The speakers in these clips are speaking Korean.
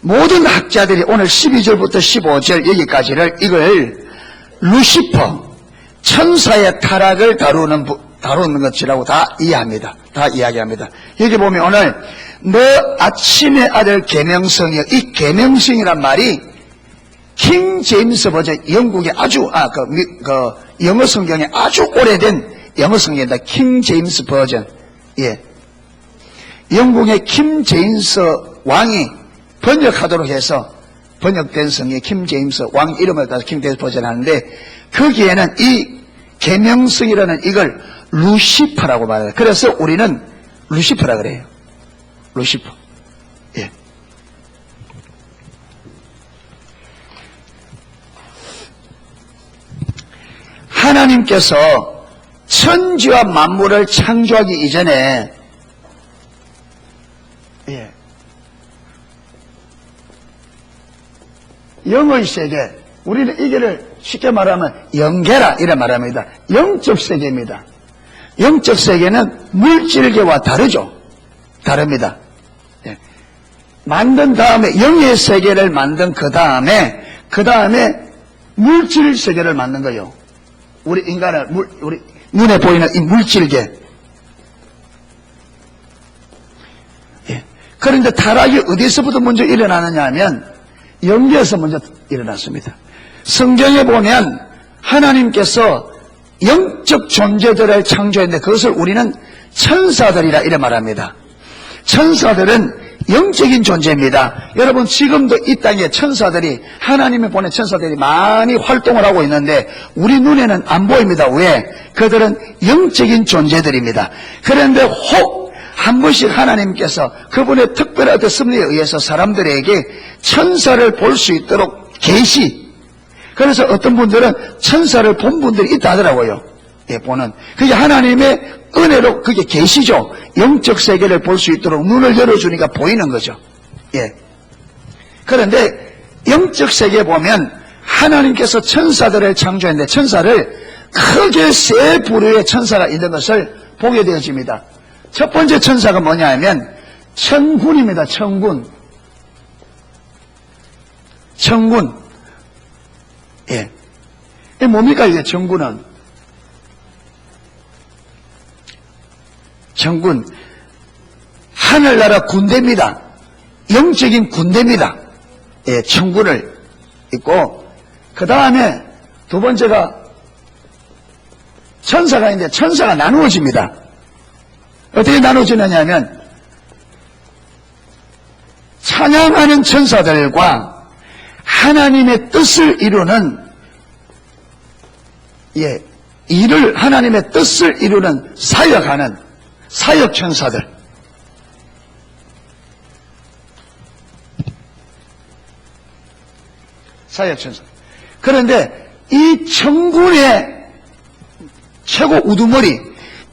모든 학자들이 오늘 12절부터 15절 여기까지를 이걸 루시퍼, 천사의 타락을 다루는 것이라고 다 이해합니다. 다 이야기합니다. 여기 보면 오늘 너 아침의 아들 계명성이여, 이 계명성이란 말이 킹 제임스 버전, 영국의 아주 영어 성경에 아주 오래된 영어 성경이다. 킹 제임스 버전. 예. 영국의 킹 제임스 왕이 번역하도록 해서 번역된 성의 킹 제임스 왕 이름을 따서 킹 제임스 버전 하는데, 거기에는 이 계명성이라는 이걸 루시퍼라고 말해요. 그래서 우리는 루시퍼라 그래요. 루시퍼. 예. 하나님께서 천지와 만물을 창조하기 이전에, 예, 영의 세계, 우리는 이게를 쉽게 말하면 영계라 이래 말합니다. 영적 세계입니다. 영적 세계는 물질계와 다르죠. 다릅니다. 예. 만든 다음에 영의 세계를 만든 그 다음에 물질 세계를 만든 거예요. 우리 인간을 우리 눈에 보이는 이 물질계. 예. 그런데 타락이 어디서부터 먼저 일어나느냐 하면 영계에서 먼저 일어났습니다. 성경에 보면 하나님께서 영적 존재들을 창조했는데 그것을 우리는 천사들이라 이래 말합니다. 천사들은 영적인 존재입니다. 여러분, 지금도 이 땅에 천사들이, 하나님이 보낸 천사들이 많이 활동을 하고 있는데 우리 눈에는 안 보입니다. 왜? 그들은 영적인 존재들입니다. 그런데 혹 한 번씩 하나님께서 그분의 특별한 그 섭리에 의해서 사람들에게 천사를 볼 수 있도록 계시. 그래서 어떤 분들은 천사를 본 분들이 있다 하더라고요. 예, 보는. 그게 하나님의 은혜로 그게 계시죠. 영적 세계를 볼 수 있도록 눈을 열어주니까 보이는 거죠. 예. 그런데 영적 세계에 보면 하나님께서 천사들을 창조했는데 천사를 크게 세 부류의 천사가 있는 것을 보게 되어집니다. 첫 번째 천사가 뭐냐 하면 천군입니다. 천군. 천군. 예. 이게 뭡니까, 이게 천군은? 천군. 하늘나라 군대입니다. 영적인 군대입니다. 예, 천군을 있고, 그 다음에 두 번째가 천사가 있는데 천사가 나누어집니다. 어떻게 나누어지느냐 하면 찬양하는 천사들과 하나님의 뜻을 이루는, 예, 하나님의 뜻을 이루는 사역하는 사역 천사들. 사역 천사. 그런데 이 천군의 최고 우두머리,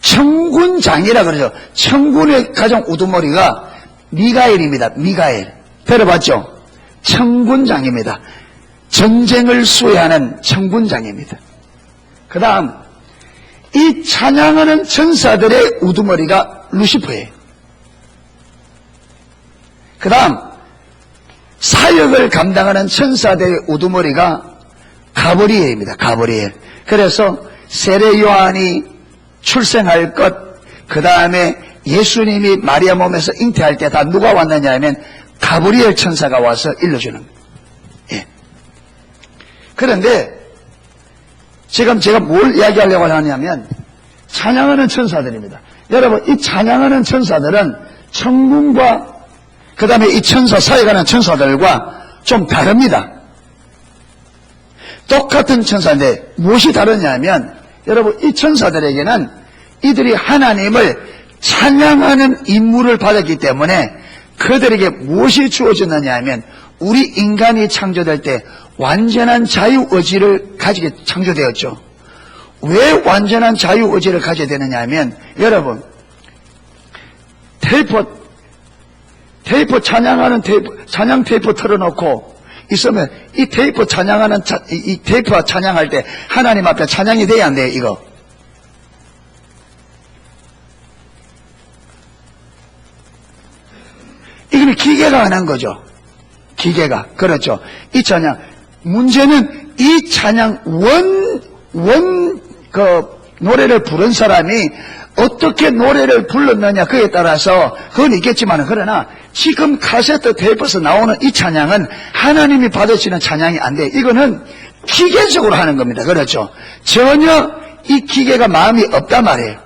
천군장이라 그러죠. 천군의 가장 우두머리가 미가엘입니다. 미가엘. 들어봤죠? 천군장입니다. 전쟁을 수행하는 천군장입니다. 그 다음, 이 찬양하는 천사들의 우두머리가 루시퍼예요. 그 다음, 사역을 감당하는 천사들의 우두머리가 가브리엘입니다. 가브리엘. 그래서 세례 요한이 출생할 것, 그 다음에 예수님이 마리아 몸에서 잉태할 때 다 누가 왔느냐 하면 가브리엘 천사가 와서 일러주는 거예요. 예. 그런데 지금 제가 뭘 이야기하려고 하냐면 찬양하는 천사들입니다. 여러분, 이 찬양하는 천사들은 천군과 그 다음에 이 천사, 사역하는 천사들과 좀 다릅니다. 똑같은 천사인데 무엇이 다르냐면, 여러분, 이 천사들에게는 이들이 하나님을 찬양하는 임무를 받았기 때문에 그들에게 무엇이 주어졌느냐 하면, 우리 인간이 창조될 때 완전한 자유의지를 가지게 창조되었죠. 왜 완전한 자유의지를 가져야 되느냐 하면, 여러분, 테이프 찬양하는 찬양 테이프 틀어놓고 있으면 이 테이프 찬양하는 이 테이프와 찬양할 때 하나님 앞에 찬양이 돼야 안 돼요, 이거. 이건 기계가 안 한 거죠. 기계가. 그렇죠. 이 찬양. 문제는 이 찬양 노래를 부른 사람이 어떻게 노래를 불렀느냐 그에 따라서 그건 있겠지만, 그러나 지금 카세트 테이프에서 나오는 이 찬양은 하나님이 받으시는 찬양이 안 돼. 이거는 기계적으로 하는 겁니다. 그렇죠. 전혀 이 기계가 마음이 없단 말이에요.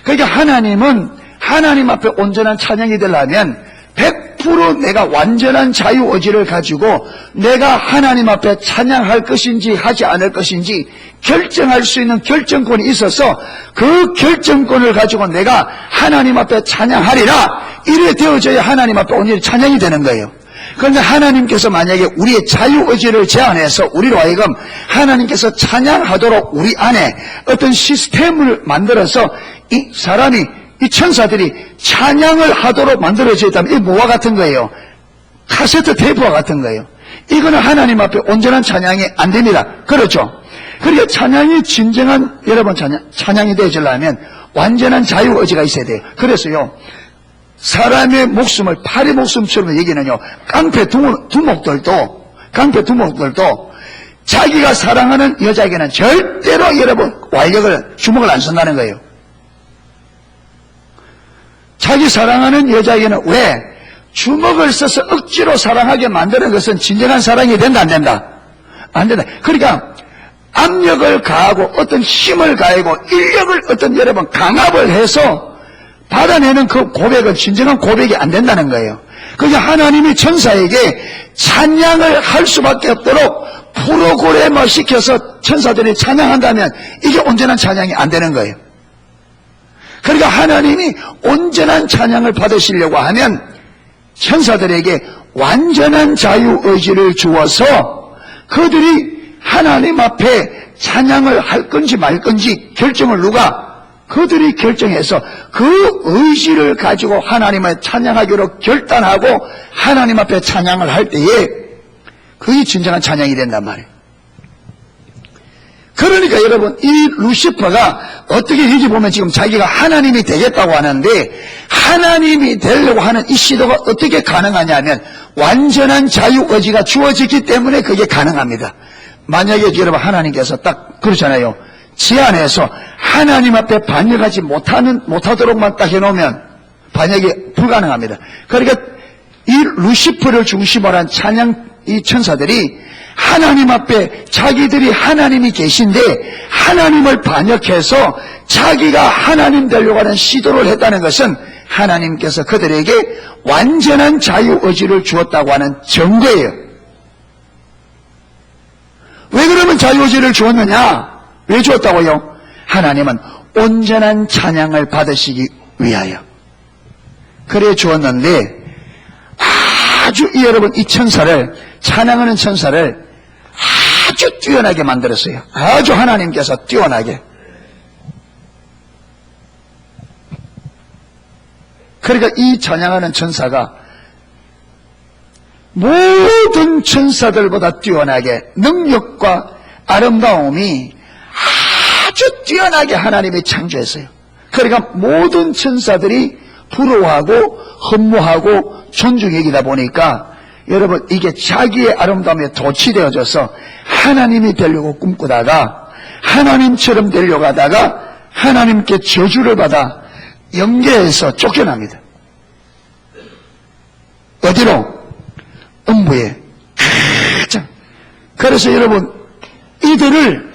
그러니까 하나님은 하나님 앞에 온전한 찬양이 되려면 100% 내가 완전한 자유의지를 가지고 내가 하나님 앞에 찬양할 것인지 하지 않을 것인지 결정할 수 있는 결정권이 있어서 그 결정권을 가지고 내가 하나님 앞에 찬양하리라, 이래 되어져야 하나님 앞에 온전히 찬양이 되는 거예요. 그런데 하나님께서 만약에 우리의 자유의지를 제한해서 우리로 하여금 하나님께서 찬양하도록 우리 안에 어떤 시스템을 만들어서 이 사람이, 이 천사들이 찬양을 하도록 만들어져 있다면 이게 뭐와 같은 거예요? 카세트 테이프와 같은 거예요. 이거는 하나님 앞에 온전한 찬양이 안 됩니다. 그렇죠? 그러니까 찬양이 진정한, 여러분 찬양이 되어지려면 완전한 자유의지가 있어야 돼요. 그래서요, 사람의 목숨을 파리 목숨처럼 얘기는요, 깡패 두목들도 자기가 사랑하는 여자에게는 절대로 여러분 주먹을 안 쓴다는 거예요. 자기 사랑하는 여자에게는 왜? 주먹을 써서 억지로 사랑하게 만드는 것은 진정한 사랑이 된다, 안 된다? 안 된다. 그러니까 압력을 가하고 어떤 힘을 가하고 인력을 어떤 여러분 강압을 해서 받아내는 그 고백은 진정한 고백이 안 된다는 거예요. 그러니까 하나님이 천사에게 찬양을 할 수밖에 없도록 프로그램을 시켜서 천사들이 찬양한다면 이게 온전한 찬양이 안 되는 거예요. 그러니까 하나님이 온전한 찬양을 받으시려고 하면 천사들에게 완전한 자유의지를 주어서 그들이 하나님 앞에 찬양을 할 건지 말 건지 결정을 그들이 결정해서 그 의지를 가지고 하나님을 찬양하기로 결단하고 하나님 앞에 찬양을 할 때에 그게 진정한 찬양이 된단 말이에요. 그러니까 여러분, 이 루시퍼가 어떻게 여기 보면 지금 자기가 하나님이 되겠다고 하는데, 하나님이 되려고 하는 이 시도가 어떻게 가능하냐면 완전한 자유의지가 주어지기 때문에 그게 가능합니다. 만약에 여러분 하나님께서 딱 그렇잖아요. 제안해서 하나님 앞에 반역하지 못하도록만 딱 해놓으면 반역이 불가능합니다. 그러니까 이 루시퍼를 중심으로 한 이 천사들이 하나님 앞에 자기들이 하나님이 계신데 하나님을 반역해서 자기가 하나님 되려고 하는 시도를 했다는 것은 하나님께서 그들에게 완전한 자유의지를 주었다고 하는 증거예요. 왜 그러면 자유의지를 주었느냐? 왜 주었다고요? 하나님은 온전한 찬양을 받으시기 위하여 그래 주었는데, 아주 여러분 이 천사를, 찬양하는 천사를 아주 뛰어나게 만들었어요. 아주 하나님께서 뛰어나게. 그러니까 이 찬양하는 천사가 모든 천사들보다 뛰어나게 능력과 아름다움이 아주 뛰어나게 하나님이 창조했어요. 그러니까 모든 천사들이 부러워하고 흠모하고 존중해기다 보니까 여러분 이게 자기의 아름다움에 도취되어져서 하나님이 되려고 꿈꾸다가 하나님처럼 되려고 하다가 하나님께 저주를 받아 영계에서 쫓겨납니다. 어디로? 음부에. 그래서 여러분 이들을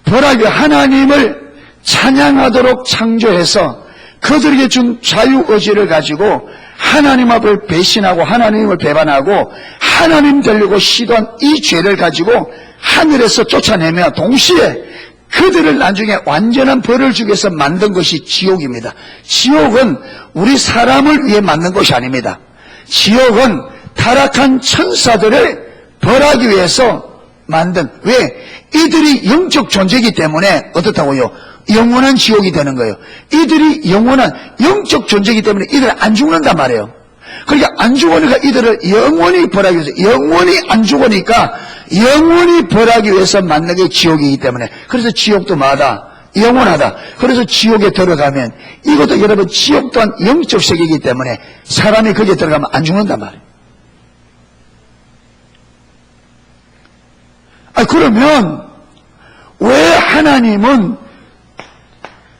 벌하게 하나님을 찬양하도록 창조해서 그들에게 준 자유의지를 가지고 하나님 앞을 배신하고 하나님을 배반하고 하나님 되려고 시도한 이 죄를 가지고 하늘에서 쫓아내며 동시에 그들을 나중에 완전한 벌을 주기 위해서 만든 것이 지옥입니다. 지옥은 우리 사람을 위해 만든 것이 아닙니다. 지옥은 타락한 천사들을 벌하기 위해서 만든, 왜? 이들이 영적 존재이기 때문에 어떻다고요? 영원한 지옥이 되는 거예요. 이들이 영원한 영적 존재이기 때문에 이들은 안 죽는단 말이에요. 그러니까 안 죽으니까 이들을 영원히 벌하기 위해서, 영원히 안 죽으니까 영원히 벌하기 위해서 만든 게 지옥이기 때문에, 그래서 지옥도 뭐하다? 영원하다. 그래서 지옥에 들어가면, 이것도 여러분 지옥 또한 영적 세계이기 때문에 사람이 거기에 들어가면 안 죽는단 말이에요. 그러면 왜 하나님은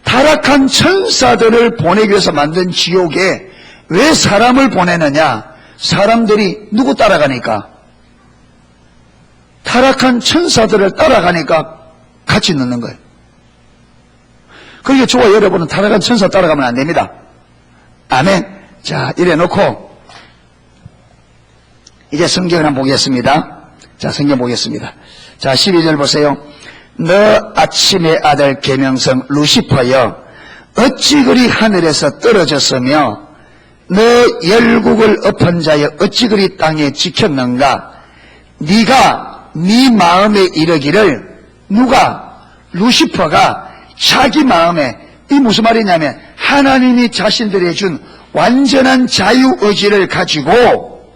타락한 천사들을 보내기 위해서 만든 지옥에 왜 사람을 보내느냐? 사람들이 누구 따라가니까? 타락한 천사들을 따라가니까 같이 넣는 거예요. 그러니까 저와 여러분은 타락한 천사 따라가면 안 됩니다. 아멘. 자, 이래 놓고 이제 성경을 한번 보겠습니다. 자, 성경 보겠습니다. 자, 12절 보세요. 너 아침의 아들 계명성 루시퍼여, 어찌 그리 하늘에서 떨어졌으며 너 열국을 엎은 자여 어찌 그리 땅에 지켰는가? 네가 네 마음에 이르기를, 누가? 루시퍼가 자기 마음에, 이 무슨 말이냐면 하나님이 자신들에게 준 완전한 자유의지를 가지고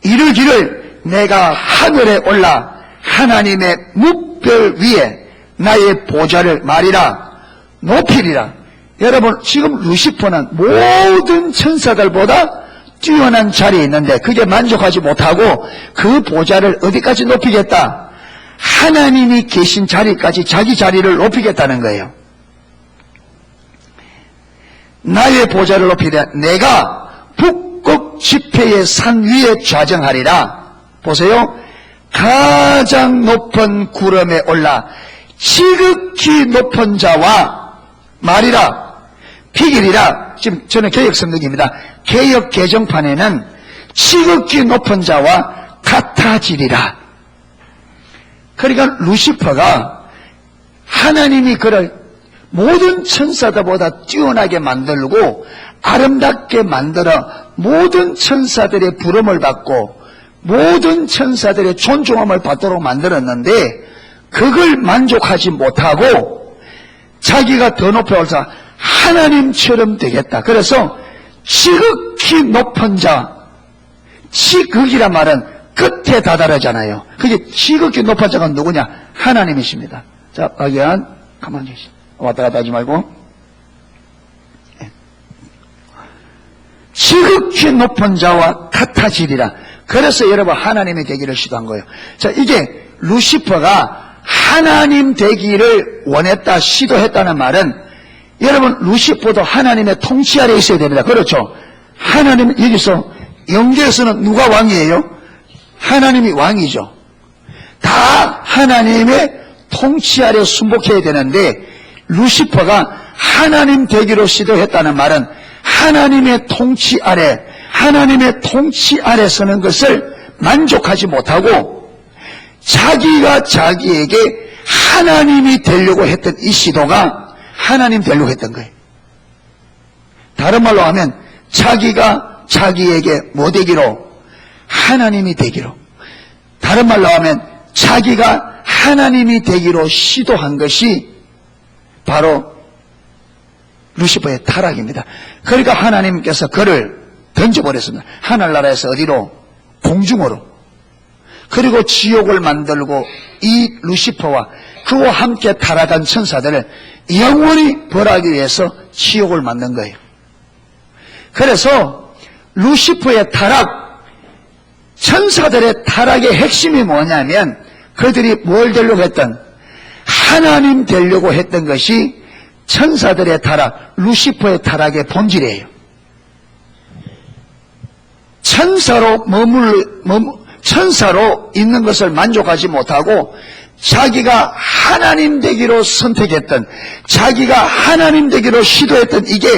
이르기를, 내가 하늘에 올라 하나님의 뭇별 위에 나의 보좌를 말이라 높이리라. 여러분, 지금 루시퍼는 모든 천사들보다 뛰어난 자리에 있는데 그게 만족하지 못하고 그 보좌를 어디까지 높이겠다? 하나님이 계신 자리까지 자기 자리를 높이겠다는 거예요. 나의 보좌를 높이되 내가 북극 지폐의 산 위에 좌정하리라. 보세요. 가장 높은 구름에 올라 지극히 높은 자와 말이라 피기리라. 지금 저는 개역 성경입니다. 개역 개정판에는 지극히 높은 자와 같아지리라. 그러니까 루시퍼가 하나님이 그를 모든 천사들보다 뛰어나게 만들고 아름답게 만들어 모든 천사들의 부름을 받고 모든 천사들의 존중함을 받도록 만들었는데 그걸 만족하지 못하고 자기가 더 높여 올라 하나님처럼 되겠다. 그래서 지극히 높은 자, 지극이란 말은 끝에 다다르잖아요. 그게 지극히 높은 자가 누구냐? 하나님이십니다. 자, 박연 가만히 계시. 왔다 갔다 하지 말고. 지극히 높은 자와 같아지리라. 그래서 여러분 하나님이 되기를 시도한 거예요. 자, 이게 루시퍼가 하나님 되기를 원했다, 시도했다는 말은 여러분 루시퍼도 하나님의 통치 아래에 있어야 됩니다. 그렇죠? 하나님, 여기서 영계에서는 누가 왕이에요? 하나님이 왕이죠. 다 하나님의 통치 아래 순복해야 되는데 루시퍼가 하나님 되기로 시도했다는 말은 하나님의 통치 아래, 하나님의 통치 아래 서는 것을 만족하지 못하고 자기가 자기에게 하나님이 되려고 했던 이 시도가 하나님 되려고 했던 거예요. 다른 말로 하면 자기가 자기에게 뭐 되기로? 하나님이 되기로. 다른 말로 하면 자기가 하나님이 되기로 시도한 것이 바로 루시퍼의 타락입니다. 그러니까 하나님께서 그를 던져버렸습니다. 하늘나라에서 어디로? 공중으로. 그리고 지옥을 만들고 이 루시퍼와 그와 함께 타락한 천사들을 영원히 벌하기 위해서 지옥을 만든 거예요. 그래서 루시퍼의 타락, 천사들의 타락의 핵심이 뭐냐면 그들이 뭘 되려고 했던, 하나님 되려고 했던 것이 천사들의 타락, 루시퍼의 타락의 본질이에요. 천사로 있는 것을 만족하지 못하고 자기가 하나님 되기로 선택했던, 자기가 하나님 되기로 시도했던 이게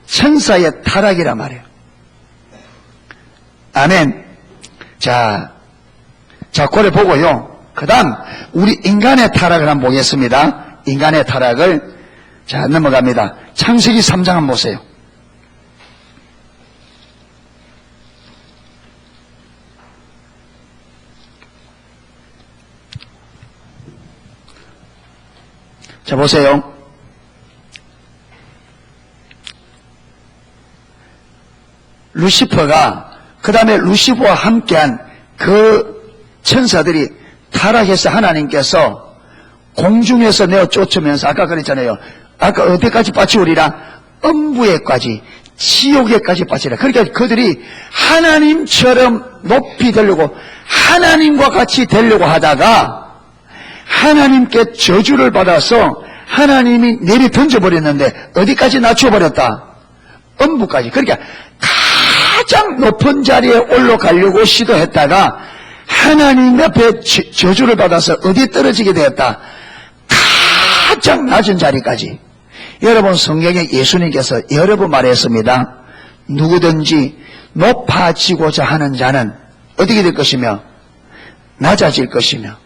천사의 타락이란 말이에요. 아멘. 자, 그래 보고요. 그 다음 우리 인간의 타락을 한번 보겠습니다. 인간의 타락을. 자, 넘어갑니다. 창세기 3장 한번 보세요. 자, 보세요. 루시퍼가, 그 다음에 루시퍼와 함께한 그 천사들이 타락해서 하나님께서 공중에서 내어 쫓으면서, 아까 그랬잖아요. 아까 어디까지 빠치우리라? 음부에까지, 지옥에까지 빠치라. 그러니까 그들이 하나님처럼 높이 되려고, 하나님과 같이 되려고 하다가 하나님께 저주를 받아서 하나님이 내리 던져버렸는데 어디까지 낮춰버렸다? 음부까지. 그러니까 가장 높은 자리에 올라가려고 시도했다가 하나님 옆에 저주를 받아서 어디에 떨어지게 되었다? 가장 낮은 자리까지. 여러분, 성경에 예수님께서 여러 번 말했습니다. 누구든지 높아지고자 하는 자는 어떻게 될 것이며 낮아질 것이며,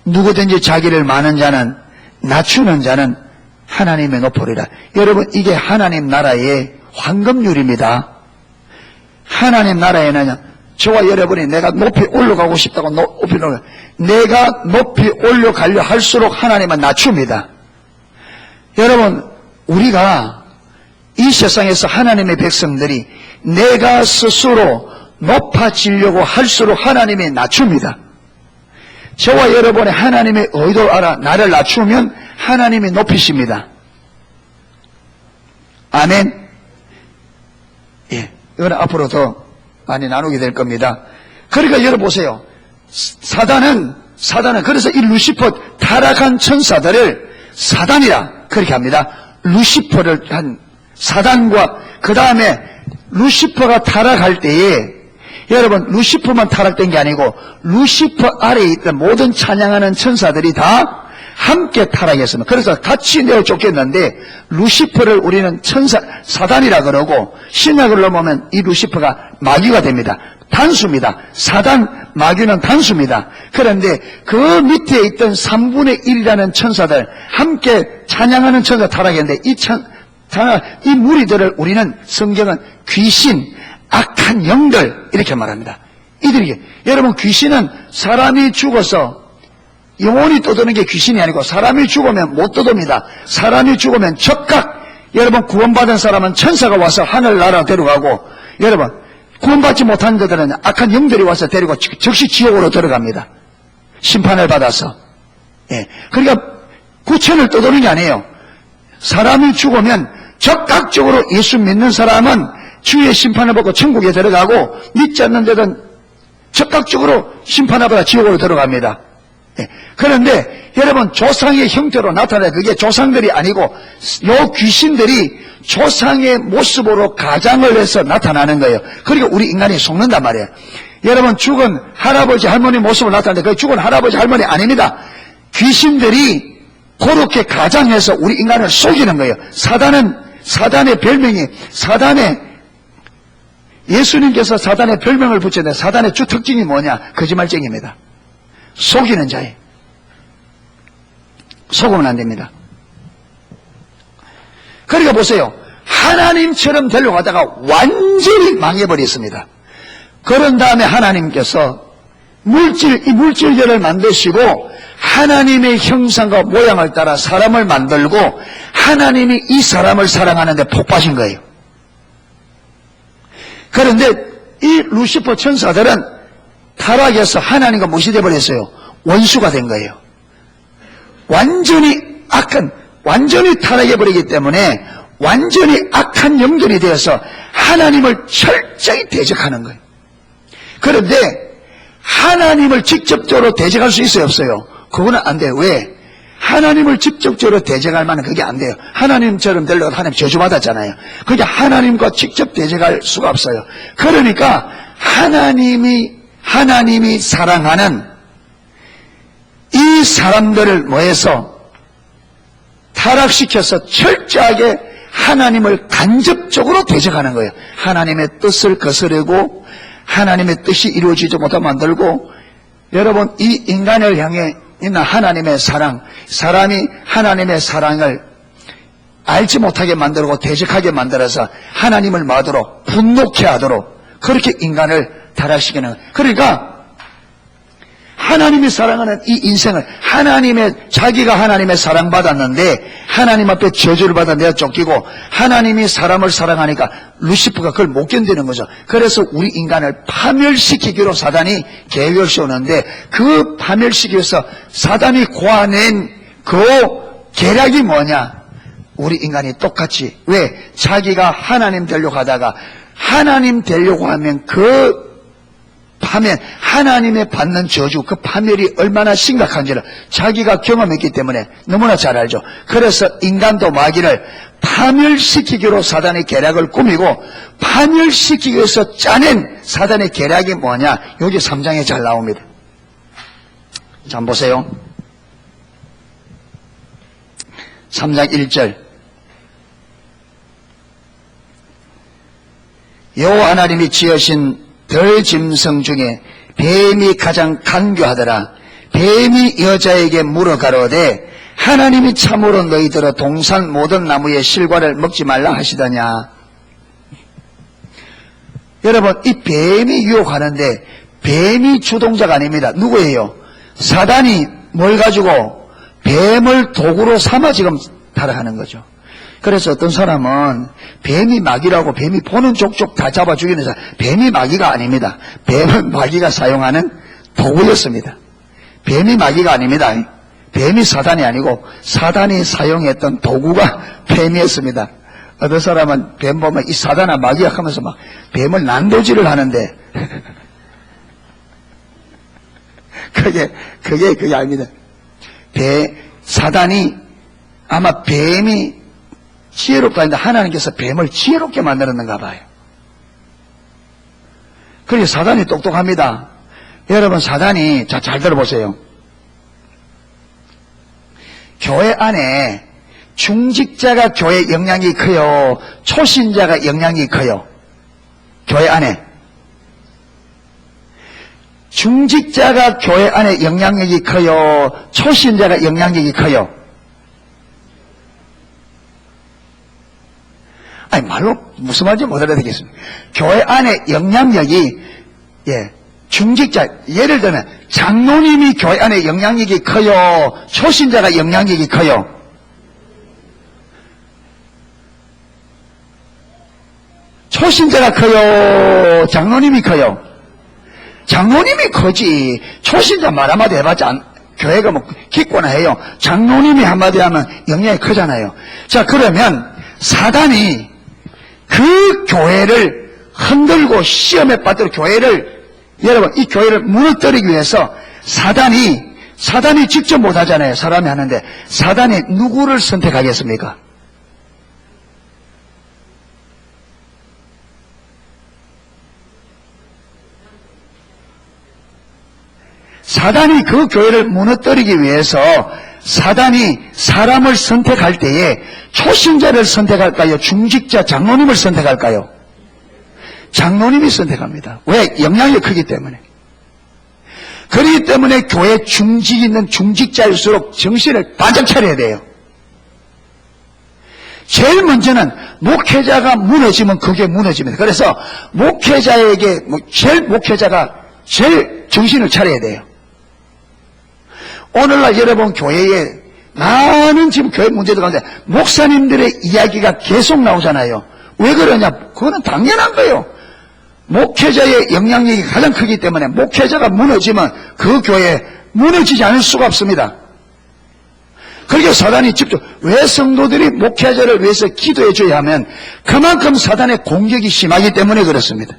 누구든지 자기를 많은 자는 낮추는 자는 하나님의 높으리라. 여러분, 이게 하나님 나라의 황금률입니다. 하나님 나라에는 저와 여러분이 내가 높이 올라가고 싶다고 높이 올라, 내가 높이 올라가려 할수록 하나님은 낮춥니다. 여러분, 우리가 이 세상에서 하나님의 백성들이 내가 스스로 높아지려고 할수록 하나님이 낮춥니다. 저와 여러분의 하나님의 의도를 알아 나를 낮추면 하나님이 높이십니다. 아멘. 예, 이건 앞으로 더 많이 나누게 될 겁니다. 그러니까 여러분 보세요. 사단은 그래서 이 루시퍼 타락한 천사들을 사단이라 그렇게 합니다. 루시퍼를 한 사단과 그 다음에 루시퍼가 타락할 때에 여러분, 루시퍼만 타락된 게 아니고 루시퍼 아래에 있던 모든 찬양하는 천사들이 다 함께 타락했습니다. 그래서 같이 내어 쫓겼는데 루시퍼를 우리는 사단이라 그러고 신약을 넘으면 이 루시퍼가 마귀가 됩니다. 단수입니다. 사단, 마귀는 단수입니다. 그런데 그 밑에 있던 3분의 1이라는 천사들 함께 찬양하는 천사 타락했는데 이 무리들을 우리는 성경은 귀신, 악한 영들 이렇게 말합니다. 이들이 여러분, 귀신은 사람이 죽어서 영혼이 떠도는 게 귀신이 아니고 사람이 죽으면 못 떠돕니다. 사람이 죽으면 적각, 여러분 구원받은 사람은 천사가 와서 하늘나라 데려가고, 여러분 구원받지 못한 것들은 악한 영들이 와서 데리고 즉시 지옥으로 들어갑니다. 심판을 받아서. 예, 그러니까 구천을 떠도는 게 아니에요. 사람이 죽으면 적각적으로 예수 믿는 사람은 주의 심판을 받고 천국에 들어가고, 믿지 않는 자들은 적각적으로 심판을 받아 지옥으로 들어갑니다. 예. 그런데 여러분, 조상의 형태로 나타나요. 그게 조상들이 아니고 요 귀신들이 조상의 모습으로 가장을 해서 나타나는 거예요. 그러니까 우리 인간이 속는단 말이에요. 여러분, 죽은 할아버지 할머니 모습을 나타내는데 그게 죽은 할아버지 할머니 아닙니다. 귀신들이 그렇게 가장해서 우리 인간을 속이는 거예요. 사단의 별명이, 예수님께서 사단의 별명을 붙였는데 사단의 주 특징이 뭐냐? 거짓말쟁이입니다. 속이는 자예요. 속으면 안 됩니다. 그러니까 보세요. 하나님처럼 되려고 하다가 완전히 망해버렸습니다. 그런 다음에 하나님께서 이 물질들을 만드시고 하나님의 형상과 모양을 따라 사람을 만들고 하나님이 이 사람을 사랑하는데 푹 빠진 거예요. 그런데 이 루시퍼 천사들은 타락해서 하나님과 무엇이 되어버렸어요? 원수가 된 거예요. 완전히 타락해버리기 때문에 완전히 악한 영들이 되어서 하나님을 철저히 대적하는 거예요. 그런데 하나님을 직접적으로 대적할 수 있어요, 없어요? 그거는 안 돼요. 왜? 하나님을 직접적으로 대적할 만한 그게 안 돼요. 하나님처럼 되려고 하나님 저주받았잖아요. 그게 하나님과 직접 대적할 수가 없어요. 그러니까 하나님이 사랑하는 이 사람들을 뭐해서 타락시켜서 철저하게 하나님을 간접적으로 대적하는 거예요. 하나님의 뜻을 거스르고 하나님의 뜻이 이루어지지 못하게 만들고, 여러분, 이 인간을 향해 있는 하나님의 사람이 하나님의 사랑을 알지 못하게 만들고 대적하게 만들어서 하나님을 마도록 분노케 하도록 그렇게 인간을 타락시키는 거예요. 그러니까 하나님이 사랑하는 이 인생을, 자기가 하나님의 사랑받았는데 하나님 앞에 저주를 받아 내가 쫓기고 하나님이 사람을 사랑하니까 루시퍼가 그걸 못 견디는 거죠. 그래서 우리 인간을 파멸시키기로 사단이 계획을 세우는데 그 파멸시키기 위해서 사단이 고안낸 그 계략이 뭐냐? 우리 인간이 똑같이, 왜? 자기가 하나님 되려고 하다가 하나님 되려고 하면 그 파멸, 하나님의 받는 저주, 그 파멸이 얼마나 심각한지를 자기가 경험했기 때문에 너무나 잘 알죠. 그래서 인간도 마귀를 파멸시키기로 사단의 계략을 꾸미고, 파멸시키기 위해서 짜낸 사단의 계략이 뭐냐, 여기 3장에 잘 나옵니다. 자, 한번 보세요. 3장 1절. 여호와 하나님이 지으신 들 짐승 중에 뱀이 가장 간교하더라. 뱀이 여자에게 물어 가로되 하나님이 참으로 너희들어 동산 모든 나무의 실과를 먹지 말라 하시더냐. 여러분, 이 뱀이 유혹하는데 뱀이 주동자가 아닙니다. 누구예요? 사단이 뭘 가지고 뱀을 도구로 삼아 지금 타락하는 거죠. 그래서 어떤 사람은 뱀이 마귀라고 뱀이 보는 족족 다 잡아 죽이는 사람, 뱀이 마귀가 아닙니다. 뱀은 마귀가 사용하는 도구였습니다. 뱀이 마귀가 아닙니다. 뱀이 사단이 아니고 사단이 사용했던 도구가 뱀이었습니다. 어떤 사람은 뱀 보면 이 사단아 마귀야 하면서 막 뱀을 난도질을 하는데 그게 아닙니다. 사단이 아마 뱀이 지혜롭다 했는데 하나님께서 뱀을 지혜롭게 만들었는가 봐요. 그래서 사단이 똑똑합니다. 여러분, 사단이 잘 들어보세요. 교회 안에 중직자가 교회 영향이 커요? 초신자가 영향이 커요? 교회 안에 중직자가 교회 안에 영향력이 커요? 초신자가 영향력이 커요? 아니, 말로 무슨 말인지 못 알아듣겠습니다. 교회 안에 영향력이, 중직자, 예를 들면 장로님이 교회 안에 영향력이 커요? 초신자가 영향력이 커요? 초신자가 커요? 장로님이 커요? 장로님이 크지. 초신자 말 한마디 해봤자 교회가 뭐 기권나 해요. 장로님이 한마디 하면 영향이 크잖아요. 자, 그러면 사단이 그 교회를 흔들고 시험에 빠뜨려 여러분, 이 교회를 무너뜨리기 위해서 사단이 직접 못하잖아요. 사람이 하는데 사단이 누구를 선택하겠습니까? 사단이 그 교회를 무너뜨리기 위해서 사단이 사람을 선택할 때에 초신자를 선택할까요? 중직자, 장로님을 선택할까요? 장로님이 선택합니다. 왜? 영향력이 크기 때문에. 그렇기 때문에 교회 중직 있는 중직자일수록 정신을 바짝 차려야 돼요. 제일 먼저는 목회자가 무너지면 그게 무너집니다. 그래서 목회자가 제일 정신을 차려야 돼요. 오늘날 여러분 교회에 많은 지금 교회 문제들 가운데 목사님들의 이야기가 계속 나오잖아요. 왜 그러냐? 그거는 당연한 거예요. 목회자의 영향력이 가장 크기 때문에 목회자가 무너지면 그 교회에 무너지지 않을 수가 없습니다. 그러니까 사단이 직접 왜 성도들이 목회자를 위해서 기도해 줘야 하면 그만큼 사단의 공격이 심하기 때문에 그렇습니다.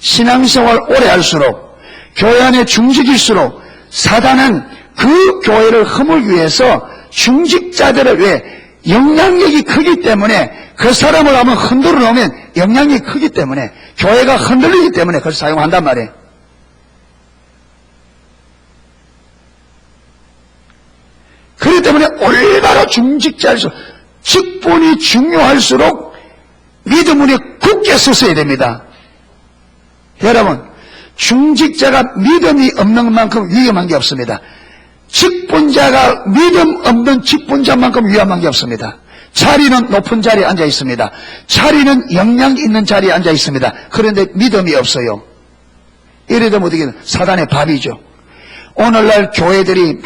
신앙생활 오래 할수록 교회 안에 중직일수록 사단은 그 교회를 허물기 위해서 중직자들을 왜 영향력이 크기 때문에 그 사람을 한번 흔들어 놓으면 영향력이 크기 때문에 교회가 흔들리기 때문에 그걸 사용한단 말이에요. 그렇기 때문에 올바로 중직자일수록 직분이 중요할수록 믿음으로 굳게 섰어야 됩니다. 여러분, 중직자가 믿음이 없는 만큼 위험한 게 없습니다. 직분자가 믿음 없는 직분자만큼 위험한 게 없습니다. 자리는 높은 자리에 앉아 있습니다. 자리는 영향 있는 자리에 앉아 있습니다. 그런데 믿음이 없어요. 이래 되면 어떻게 사단의 밥이죠. 오늘날 교회들이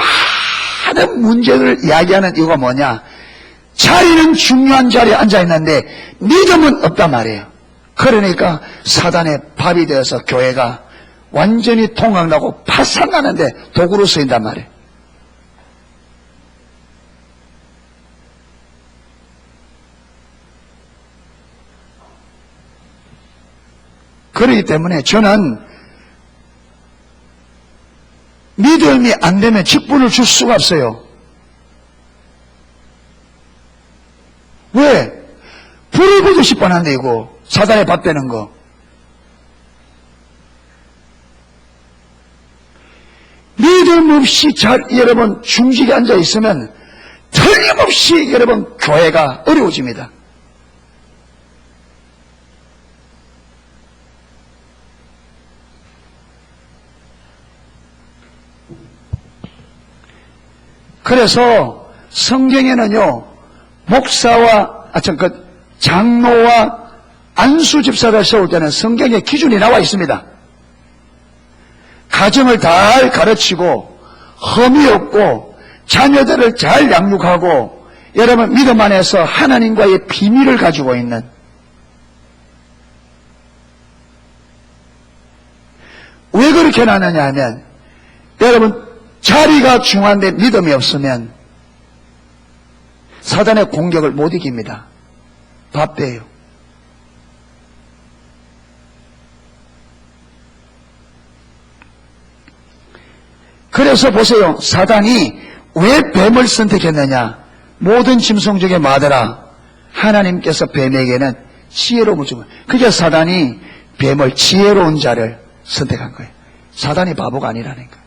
많은 문제를 이야기하는 이유가 뭐냐? 자리는 중요한 자리에 앉아 있는데 믿음은 없단 말이에요. 그러니까 사단의 밥이 되어서 교회가 완전히 통학나고 파산나는데 도구로 쓰인단 말이에요. 그렇기 때문에 저는 믿음이 안 되면 직분을 줄 수가 없어요. 왜? 불을 보듯이 뻔한데 이거 사단에 밥되는 거. 믿음 없이 여러분 중직에 앉아 있으면 틀림없이 여러분 교회가 어려워집니다. 그래서 성경에는요, 목사와, 장로와 안수 집사를 세울 때는 성경에 기준이 나와 있습니다. 가정을 잘 가르치고, 험이 없고, 자녀들을 잘 양육하고, 여러분 믿음 안에서 하나님과의 비밀을 가지고 있는, 왜 그렇게 나누냐 하면, 여러분 자리가 중요한데 믿음이 없으면 사단의 공격을 못 이깁니다. 밥배요. 그래서 보세요. 사단이 왜 뱀을 선택했느냐. 모든 짐승 중에 마더라. 하나님께서 뱀에게는 지혜로움을 주고, 그게 사단이 뱀을 지혜로운 자를 선택한 거예요. 사단이 바보가 아니라는 거예요.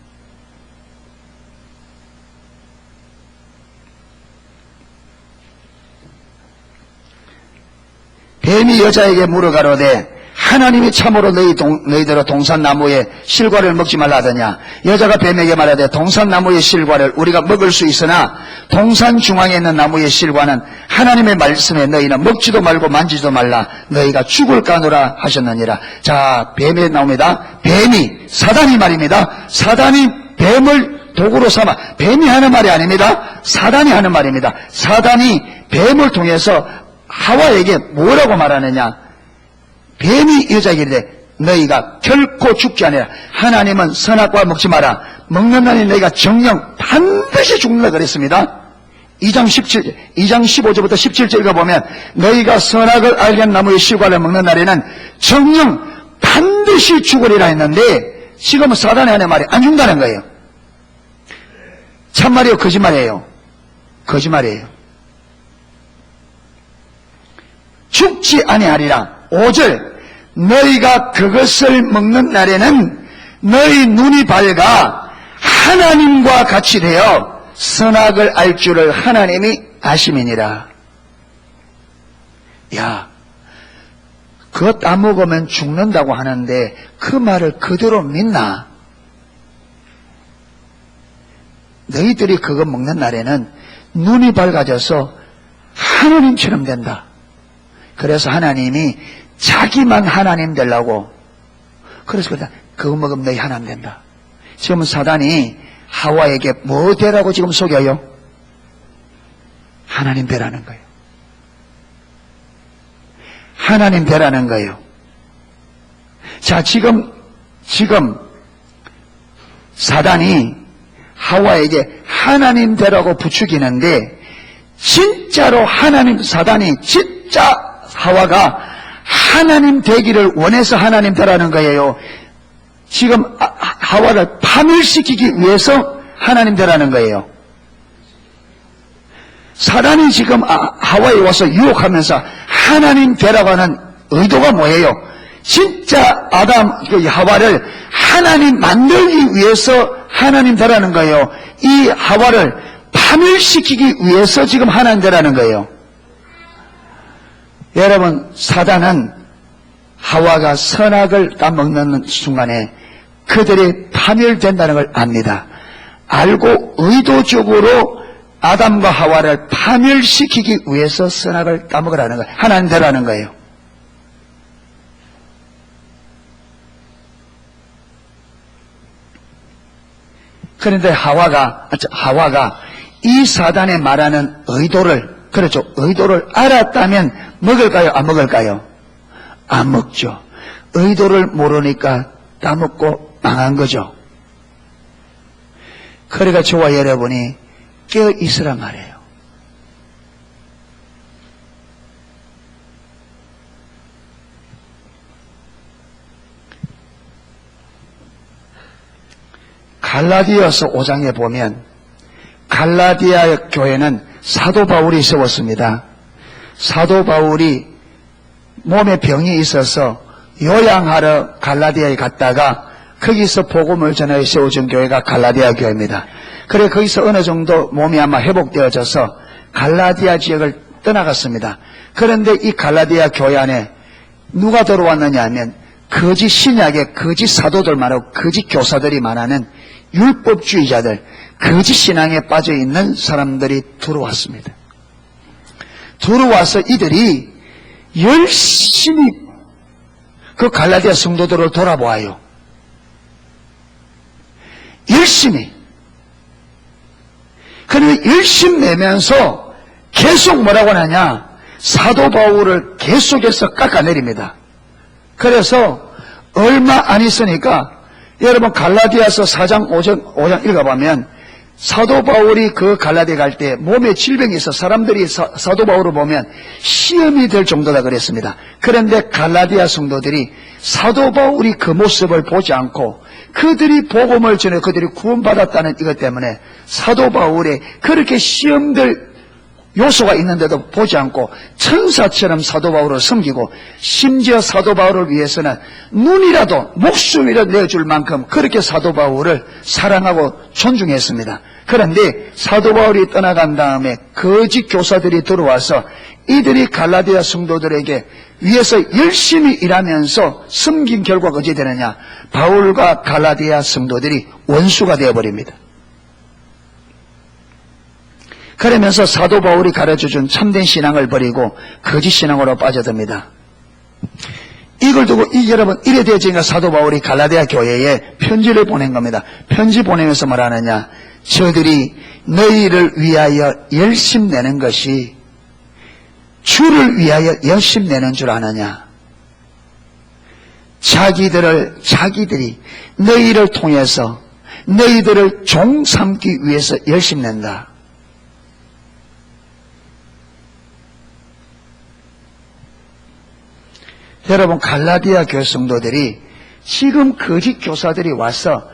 뱀이 여자에게 물어가로되 하나님이 참으로 너희들의 동산나무의 실과를 먹지 말라 하더냐. 여자가 뱀에게 말하되 동산나무의 실과를 우리가 먹을 수 있으나 동산 중앙에 있는 나무의 실과는 하나님의 말씀에 너희는 먹지도 말고 만지지도 말라. 너희가 죽을까노라 하셨느니라. 자, 뱀에 나옵니다. 뱀이, 사단이 말입니다. 사단이 뱀을 도구로 삼아, 뱀이 하는 말이 아닙니다. 사단이 하는 말입니다. 사단이 뱀을 통해서 하와에게 뭐라고 말하느냐. 뱀이 여자에게 이르되 너희가 결코 죽지 아니라 하나님은 선악과 먹지 마라. 먹는 날에 너희가 정령 반드시 죽는다 그랬습니다. 2장 15절부터 17절 읽어보면 너희가 선악을 알게 한 나무의 실과를 먹는 날에는 정령 반드시 죽으리라 했는데 지금은 사단이 하는 말이 안 죽는다는 거예요. 참말이에요, 거짓말이에요? 거짓말이에요. 죽지 아니하리라. 5절 너희가 그것을 먹는 날에는 너희 눈이 밝아 하나님과 같이 되어 선악을 알 줄을 하나님이 아심이니라. 야, 그거 따먹으면 죽는다고 하는데 그 말을 그대로 믿나? 너희들이 그거 먹는 날에는 눈이 밝아져서 하나님처럼 된다. 그래서 하나님이 자기만 하나님 되려고, 그래서 그거 먹으면 너희 하나님 된다. 지금 사단이 하와에게 뭐 되라고 지금 속여요? 하나님 되라는 거예요. 하나님 되라는 거예요. 자, 지금 사단이 하와에게 하나님 되라고 부추기는데 진짜로 사단이 진짜 하와가 하나님 되기를 원해서 하나님 되라는 거예요. 지금 하와를 파멸시키기 위해서 하나님 되라는 거예요. 사단이 지금 하와에 와서 유혹하면서 하나님 되라고 하는 의도가 뭐예요? 진짜 하와를 하나님 만들기 위해서 하나님 되라는 거예요. 이 하와를 파멸시키기 위해서 지금 하나님 되라는 거예요. 여러분, 사단은 하와가 선악을 따먹는 순간에 그들이 파멸된다는 걸 압니다. 알고 의도적으로 아담과 하와를 파멸시키기 위해서 선악을 따먹으라는 거예요. 하나님 되라는 거예요. 그런데 하와가 이 사단의 말하는 의도를, 그렇죠, 의도를 알았다면 먹을까요? 안 먹을까요? 안 먹죠. 의도를 모르니까 따먹고 망한 거죠. 그러니까 저와 여러분이 깨어 있으란 말이에요. 갈라디아서 5장에 보면 갈라디아 교회는 사도 바울이 세웠습니다. 사도 바울이 몸에 병이 있어서 요양하러 갈라디아에 갔다가 거기서 복음을 전하여 세워준 교회가 갈라디아 교회입니다. 그래 거기서 어느 정도 몸이 아마 회복되어져서 갈라디아 지역을 떠나갔습니다. 그런데 이 갈라디아 교회 안에 누가 들어왔느냐 하면 거짓 신약의 거짓 사도들 말하고 거짓 교사들이 말하는 율법주의자들, 거짓 신앙에 빠져있는 사람들이 들어왔습니다. 들어와서 이들이 열심히 그 갈라디아 성도들을 돌아보아요. 열심히. 그런데 열심 내면서 계속 뭐라고 하냐, 사도 바울을 계속해서 깎아내립니다. 그래서 얼마 안 있으니까 여러분 갈라디아서 4장 5장 읽어보면 사도 바울이 그 갈라디아 갈 때 몸에 질병이 있어 사람들이 사도 바울을 보면 시험이 될 정도다 그랬습니다. 그런데 갈라디아 성도들이 사도 바울이 그 모습을 보지 않고 그들이 복음을 전해 그들이 구원받았다는 이것 때문에 사도 바울이 그렇게 시험될 요소가 있는데도 보지 않고 천사처럼 사도 바울을 섬기고 심지어 사도 바울을 위해서는 눈이라도 목숨이라도 내어줄 만큼 그렇게 사도 바울을 사랑하고 존중했습니다. 그런데 사도 바울이 떠나간 다음에 거짓 교사들이 들어와서 이들이 갈라디아 성도들에게 위해서 열심히 일하면서 섬긴 결과가 어찌 되느냐, 바울과 갈라디아 성도들이 원수가 되어버립니다. 그러면서 사도 바울이 가르쳐준 참된 신앙을 버리고 거짓 신앙으로 빠져듭니다. 이걸 두고 여러분 이래 되어지니까 사도 바울이 갈라디아 교회에 편지를 보낸 겁니다. 편지 보내면서 말하느냐, 저들이 너희를 위하여 열심 내는 것이 주를 위하여 열심 내는 줄 아느냐. 자기들이 너희를 통해서 너희들을 종 삼기 위해서 열심 낸다. 여러분 갈라디아 교회 성도들이 지금 거짓 교사들이 와서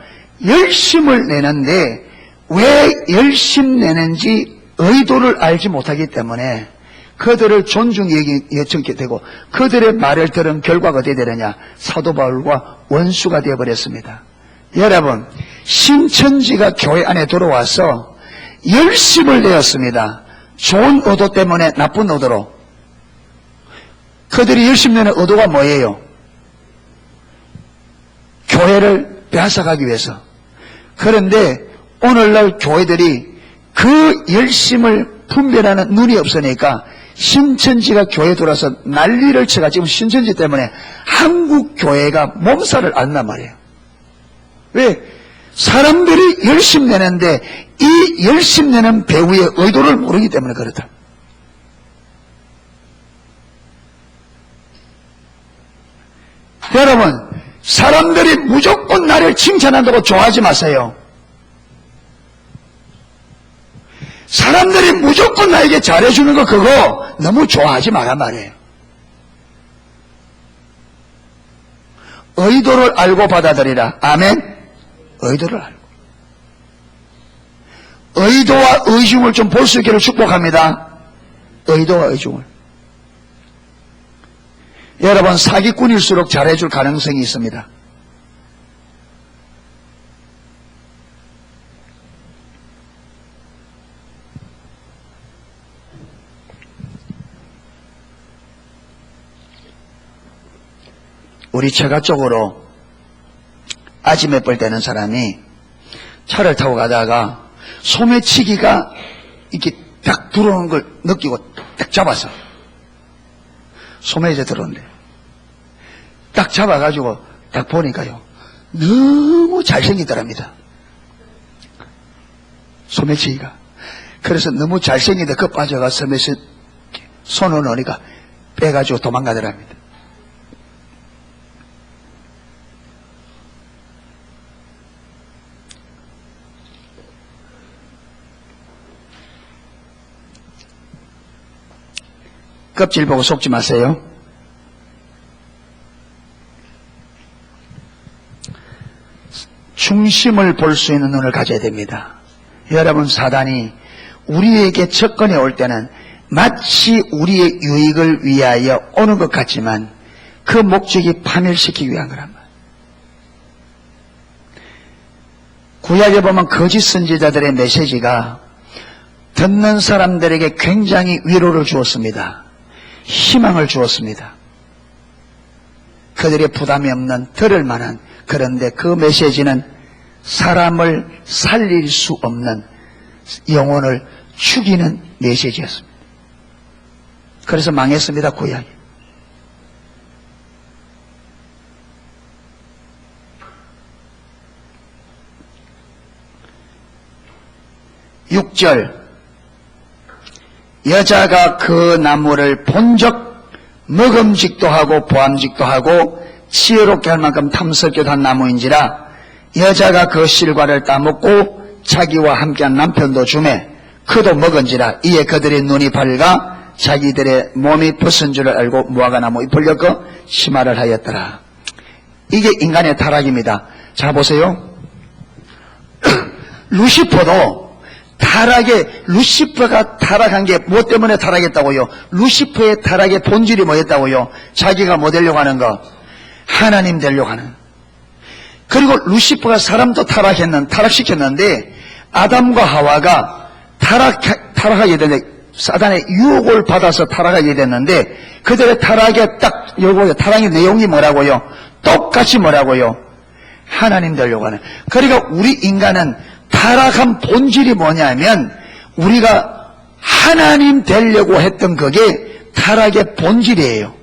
열심을 내는데 왜 열심 내는지 의도를 알지 못하기 때문에 그들을 존중히 여쭙게 되고 그들의 말을 들은 결과가 어떻게 되느냐, 사도 바울과 원수가 되어버렸습니다. 여러분 신천지가 교회 안에 들어와서 열심을 내었습니다. 좋은 의도 때문에 나쁜 의도로. 그들이 열심 내는 의도가 뭐예요? 교회를 빼앗아가기 위해서. 그런데 오늘날 교회들이 그 열심을 분별하는 눈이 없으니까 신천지가 교회에 들어와서 난리를 쳐가 지금 신천지 때문에 한국 교회가 몸살을 앓는단 말이에요. 왜? 사람들이 열심 내는데 이 열심 내는 배우의 의도를 모르기 때문에 그렇다. 여러분 사람들이 무조건 나를 칭찬한다고 좋아하지 마세요. 사람들이 무조건 나에게 잘해주는 거 그거 너무 좋아하지 마란 말이에요. 의도를 알고 받아들이라. 아멘. 의도를 알고. 의도와 의중을 좀 볼 수 있기를 축복합니다. 의도와 의중을. 여러분 사기꾼일수록 잘해줄 가능성이 있습니다. 우리 처가 쪽으로 아침에 뻘 때는 사람이 차를 타고 가다가 소매치기가 이렇게 딱 들어오는 걸 느끼고 딱 잡아서 소매에 들어온대. 딱 잡아가지고 딱 보니까요 너무 잘생기더랍니다. 소매치기가. 그래서 너무 잘생긴데 그 빠져가 소매치 손을 넣으니까 빼가지고 도망가더랍니다. 껍질 보고 속지 마세요. 중심을 볼 수 있는 눈을 가져야 됩니다. 여러분, 사단이 우리에게 접근해 올 때는 마치 우리의 유익을 위하여 오는 것 같지만 그 목적이 파멸시키기 위한 거란 말이에요. 구약에 보면 거짓 선지자들의 메시지가 듣는 사람들에게 굉장히 위로를 주었습니다. 희망을 주었습니다. 그들의 부담이 없는 들을 만한, 그런데 그 메시지는 사람을 살릴 수 없는, 영혼을 죽이는 메시지였습니다. 그래서 망했습니다, 구약이. 6절, 여자가 그 나무를 본적 먹음직도 하고 보암직도 하고 지혜롭게 할 만큼 탐스럽게도 한 나무인지라 여자가 그 실과를 따먹고 자기와 함께한 남편도 주매 그도 먹은지라 이에 그들의 눈이 밝아 자기들의 몸이 벗은 줄을 알고 무화과 나무 잎을 엮어 심화를 하였더라. 이게 인간의 타락입니다. 자, 보세요. 루시퍼도 루시퍼가 타락한 게 뭐 때문에 타락했다고요? 루시퍼의 타락의 본질이 뭐였다고요? 자기가 뭐 되려고 하는 거? 하나님 되려고 하는. 그리고 루시퍼가 사람도 타락시켰는데 아담과 하와가 타락하게 됐는데, 사단의 유혹을 받아서 타락하게 됐는데, 그들의 타락의 내용이 뭐라고요? 똑같이 뭐라고요? 하나님 되려고 하는. 그러니까 우리 인간은 타락한 본질이 뭐냐면 우리가 하나님 되려고 했던 그게 타락의 본질이에요.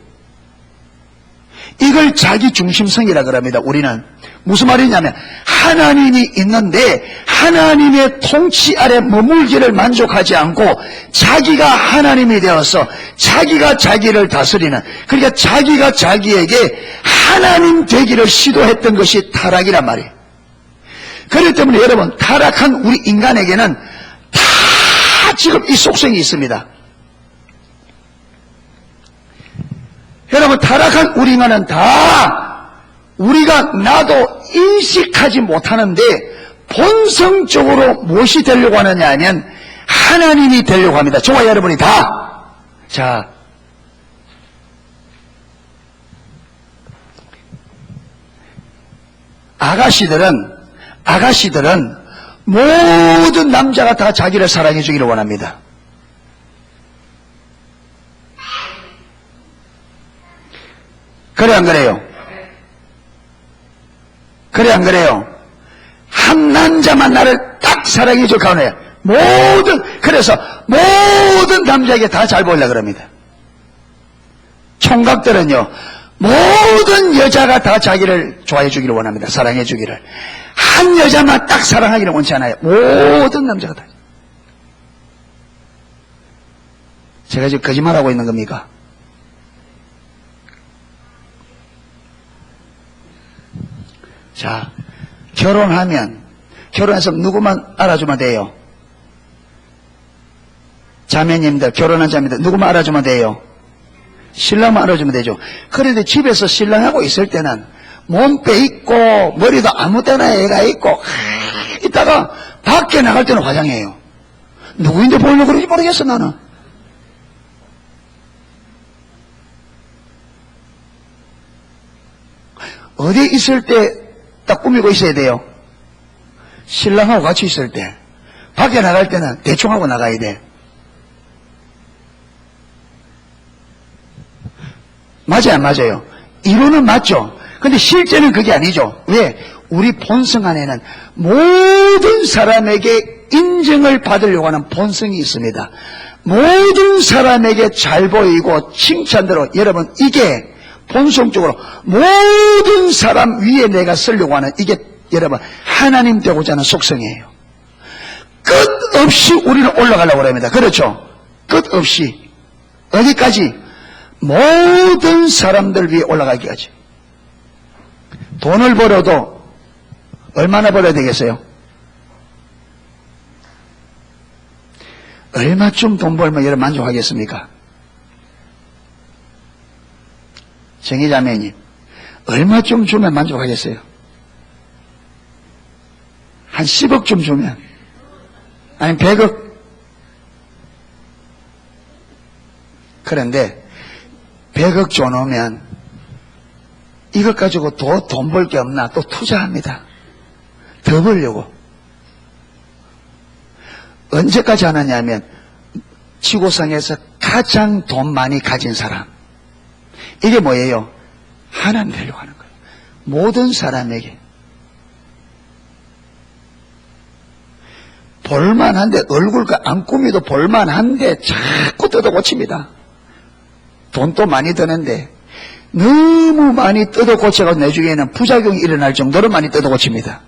이걸 자기중심성이라 그럽니다. 우리는 무슨 말이냐면 하나님이 있는데 하나님의 통치 아래 머물기를 만족하지 않고 자기가 하나님이 되어서 자기가 자기를 다스리는, 그러니까 자기가 자기에게 하나님 되기를 시도했던 것이 타락이란 말이에요. 그렇기 때문에 여러분, 타락한 우리 인간에게는 다 지금 이 속성이 있습니다. 여러분, 타락한 우리 인간은 다 우리가 나도 인식하지 못하는데 본성적으로 무엇이 되려고 하느냐 하면 하나님이 되려고 합니다. 저와 여러분이 다. 자, 아가씨들은 모든 남자가 다 자기를 사랑해 주기를 원합니다. 그래 안 그래요? 그래 안 그래요? 한 남자만 나를 딱 사랑해 줄 가운데 그래서 모든 남자에게 다 잘 보이려고 그럽니다. 총각들은요, 모든 여자가 다 자기를 좋아해 주기를 원합니다. 사랑해 주기를. 한 여자만 딱 사랑하기를 원치 않아요. 모든 남자가 다. 제가 지금 거짓말하고 있는 겁니까? 자, 결혼해서 누구만 알아주면 돼요? 자매님들, 결혼한 자매들 누구만 알아주면 돼요? 신랑만 알아주면 되죠. 그런데 집에서 신랑하고 있을 때는 몸빼 있고 머리도 아무 때나 애가 있고 이따가 밖에 나갈 때는 화장해요. 누구인데 보려고 그런지 모르겠어. 나는 어디에 있을 때 딱 꾸미고 있어야 돼요? 신랑하고 같이 있을 때. 밖에 나갈 때는 대충 하고 나가야 돼. 맞아요, 안 맞아요? 이론은 맞죠. 근데 실제는 그게 아니죠. 왜? 우리 본성 안에는 모든 사람에게 인정을 받으려고 하는 본성이 있습니다. 모든 사람에게 잘 보이고 칭찬대로, 여러분, 이게 본성적으로 모든 사람 위에 내가 쓰려고 하는, 이게 여러분 하나님 되고자 하는 속성이에요. 끝없이 우리는 올라가려고 합니다. 그렇죠? 끝없이. 어디까지? 모든 사람들 위에 올라가기까지. 돈을 벌어도 얼마나 벌어야 되겠어요? 얼마쯤 돈 벌면 여러분 만족하겠습니까? 정의자매님, 얼마쯤 주면 만족하겠어요? 10억쯤 주면, 아니 100억. 그런데 100억 줘놓으면 이것 가지고 더 돈 벌 게 없나 또 투자합니다. 더 벌려고. 언제까지 하느냐면 지구상에서 가장 돈 많이 가진 사람, 이게 뭐예요? 하나님 되려고 하는 거예요. 모든 사람에게 볼만한데, 얼굴과 안 꾸미도 볼만한데 자꾸 뜯어 고칩니다. 돈도 많이 드는데 너무 많이 뜯어 고쳐가지고 나중에는 부작용이 일어날 정도로 많이 뜯어 고칩니다.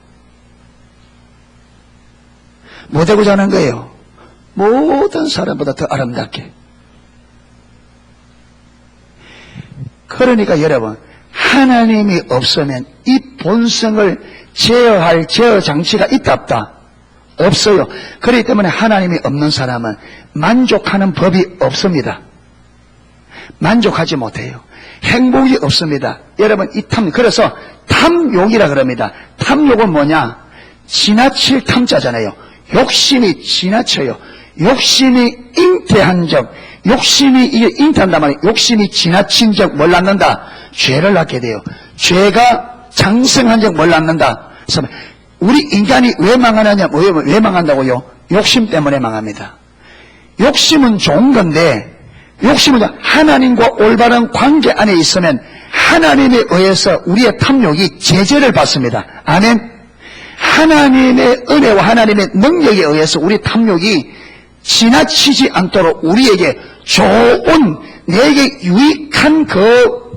뭐 되고자 하는 거예요? 모든 사람보다 더 아름답게. 그러니까 여러분, 하나님이 없으면 이 본성을 제어할 제어 장치가 있다 없다? 없어요. 그렇기 때문에 하나님이 없는 사람은 만족하는 법이 없습니다. 만족하지 못해요. 행복이 없습니다. 여러분, 그래서 탐욕이라 그럽니다. 탐욕은 뭐냐? 지나칠 탐자잖아요. 욕심이 지나쳐요. 욕심이 잉태한 적, 욕심이 이게 잉태한단 말이에요. 욕심이 지나친 적 뭘 낳는다? 죄를 낳게 돼요. 죄가 장성한 적 뭘 낳는다? 그래서 우리 인간이 왜 망하느냐? 왜 망한다고요? 욕심 때문에 망합니다. 욕심은 좋은 건데, 욕심은 하나님과 올바른 관계 안에 있으면 하나님에 의해서 우리의 탐욕이 제재를 받습니다. 아멘. 하나님의 은혜와 하나님의 능력에 의해서 우리 탐욕이 지나치지 않도록 우리에게 좋은, 내게 유익한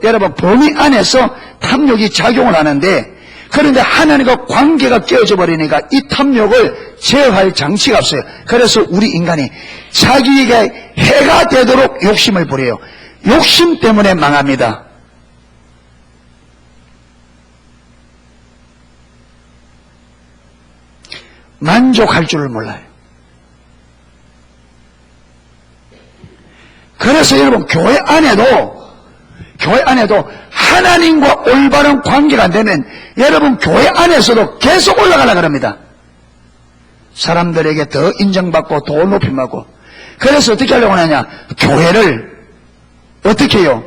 여러분 범위 안에서 탐욕이 작용을 하는데, 그런데 하나님과 관계가 깨어져 버리니까 이 탐욕을 제어할 장치가 없어요. 그래서 우리 인간이 자기에게 해가 되도록 욕심을 부려요. 욕심 때문에 망합니다. 만족할 줄을 몰라요. 그래서 여러분, 교회 안에도 하나님과 올바른 관계가 안 되면 여러분 교회 안에서도 계속 올라가려고 합니다. 사람들에게 더 인정받고 더 높임받고. 그래서 어떻게 하려고 하느냐? 교회를 어떻게 해요?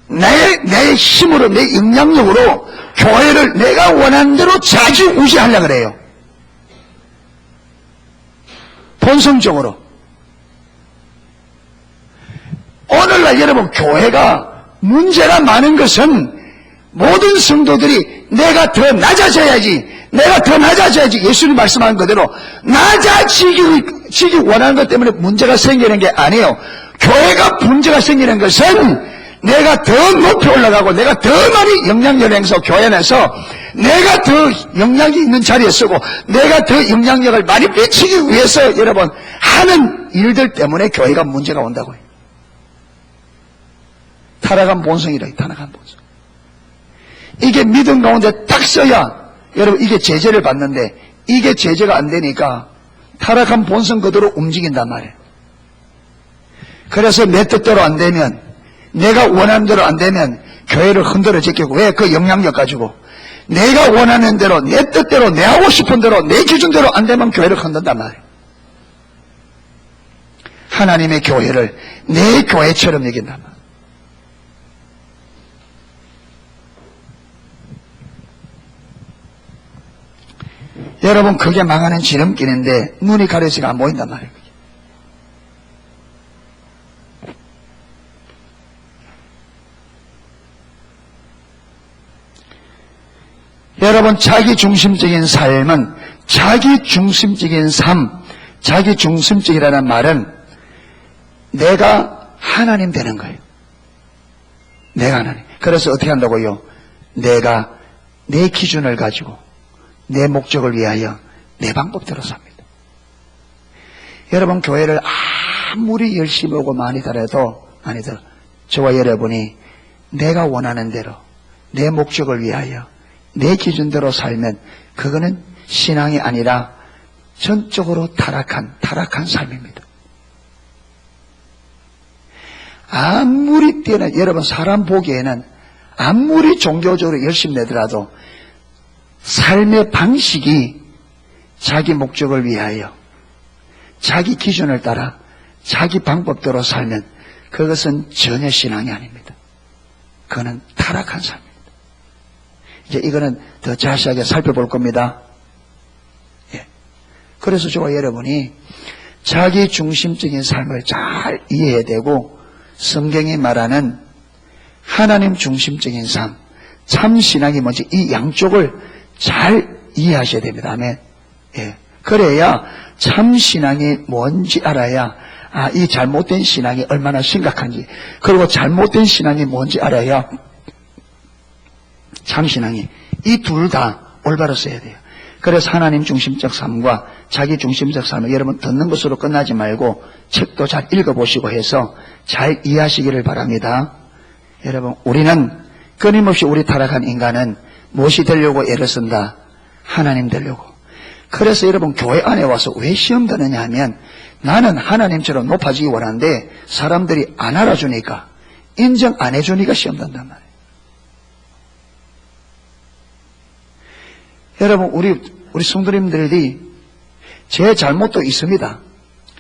내 힘으로, 내 영향력으로 교회를 내가 원하는 대로 좌지우지하려고 그래요. 본성적으로. 오늘날 여러분, 교회가 문제가 많은 것은 모든 성도들이 내가 더 낮아져야지 예수님 말씀하신 그대로 낮아지기 원하는 것 때문에 문제가 생기는 게 아니에요. 교회가 문제가 생기는 것은 내가 더 높이 올라가고 내가 더 많이 영향력을 행사하고 교회 안에서 내가 더 영향이 있는 자리에 서고 내가 더 영향력을 많이 미치기 위해서 여러분 하는 일들 때문에 교회가 문제가 온다고요. 타락한 본성이라, 타락한 본성. 이게 믿음 가운데 딱 써야 여러분 이게 제재를 받는데 이게 제재가 안 되니까 타락한 본성 그대로 움직인단 말이에요. 그래서 내 뜻대로 안 되면, 내가 원하는 대로 안 되면 교회를 흔들어 제끼고, 왜? 그 영향력 가지고 내가 원하는 대로, 내 뜻대로, 내 하고 싶은 대로, 내 기준대로 안 되면 교회를 흔든단 말이에요. 하나님의 교회를 내 교회처럼 여긴단 말이에요. 여러분, 그게 망하는 지름길인데 눈이 가려지가 안 보인단 말이에요. 여러분, 자기중심적인 삶은, 자기중심적인 삶, 자기중심적이라는 말은 내가 하나님 되는 거예요. 내가 하나님. 그래서 어떻게 한다고요? 내가 내 기준을 가지고 내 목적을 위하여 내 방법대로 삽니다. 여러분, 교회를 아무리 열심히 오고 많이 다녀도 저와 여러분이 내가 원하는 대로 내 목적을 위하여 내 기준대로 살면 그거는 신앙이 아니라 전적으로 타락한 삶입니다. 아무리 뛰어난, 여러분, 사람 보기에는 아무리 종교적으로 열심히 내더라도 삶의 방식이 자기 목적을 위하여 자기 기준을 따라 자기 방법대로 살면 그것은 전혀 신앙이 아닙니다. 그거는 타락한 삶입니다. 이제 이거는 더 자세하게 살펴볼 겁니다. 예. 그래서 저와 여러분이 자기 중심적인 삶을 잘 이해해야 되고 성경이 말하는 하나님 중심적인 삶, 참 신앙이 뭔지 이 양쪽을 잘 이해하셔야 됩니다. 아멘. 예. 그래야 참 신앙이 뭔지 알아야 이 잘못된 신앙이 얼마나 심각한지, 그리고 잘못된 신앙이 뭔지 알아야 참 신앙이, 이 둘 다 올바로 써야 돼요. 그래서 하나님 중심적 삶과 자기 중심적 삶을 여러분 듣는 것으로 끝나지 말고 책도 잘 읽어보시고 해서 잘 이해하시기를 바랍니다. 여러분, 우리는 끊임없이 우리 타락한 인간은 무엇이 되려고 애를 쓴다? 하나님 되려고. 그래서 여러분 교회 안에 와서 왜 시험 드느냐 하면 나는 하나님처럼 높아지기 원하는데 사람들이 안 알아주니까, 인정 안 해주니까 시험 든단 말이에요. 여러분, 우리 성도님들이 제 잘못도 있습니다.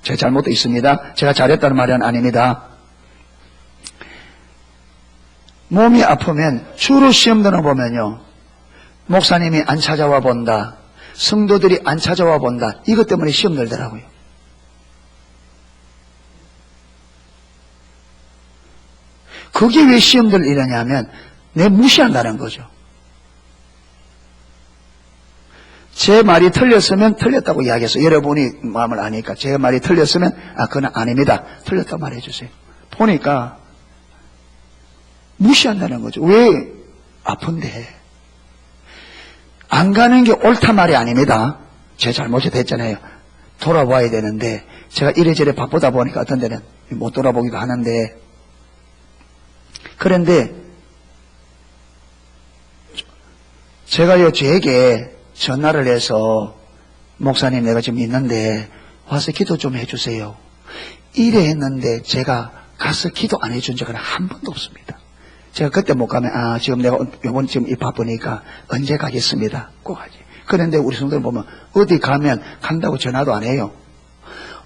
제 잘못도 있습니다. 제가 잘했다는 말은 아닙니다. 몸이 아프면 주로 시험 드는 보면요, 목사님이 안 찾아와 본다, 성도들이 안 찾아와 본다, 이것 때문에 시험 들더라고요. 그게 왜 시험들 이러냐면 내 무시한다는 거죠. 제 말이 틀렸으면 틀렸다고 이야기해서 여러분이 마음을 아니까 제 말이 틀렸으면 그건 아닙니다, 틀렸다고 말해주세요. 보니까 무시한다는 거죠. 왜? 아픈데. 안 가는 게 옳다 말이 아닙니다. 제 잘못이 됐잖아요. 돌아봐야 되는데 제가 이래저래 바쁘다 보니까 어떤 데는 못 돌아보기도 하는데, 그런데 제가요 저에게 전화를 해서 목사님 내가 지금 있는데 와서 기도 좀 해주세요, 이래 했는데 제가 가서 기도 안 해준 적은 한 번도 없습니다. 제가 그때 못 가면 지금 내가 요번 지금 이 바쁘니까 언제 가겠습니다, 꼭 하지. 그런데 우리 성도들 보면 어디 가면 간다고 전화도 안 해요.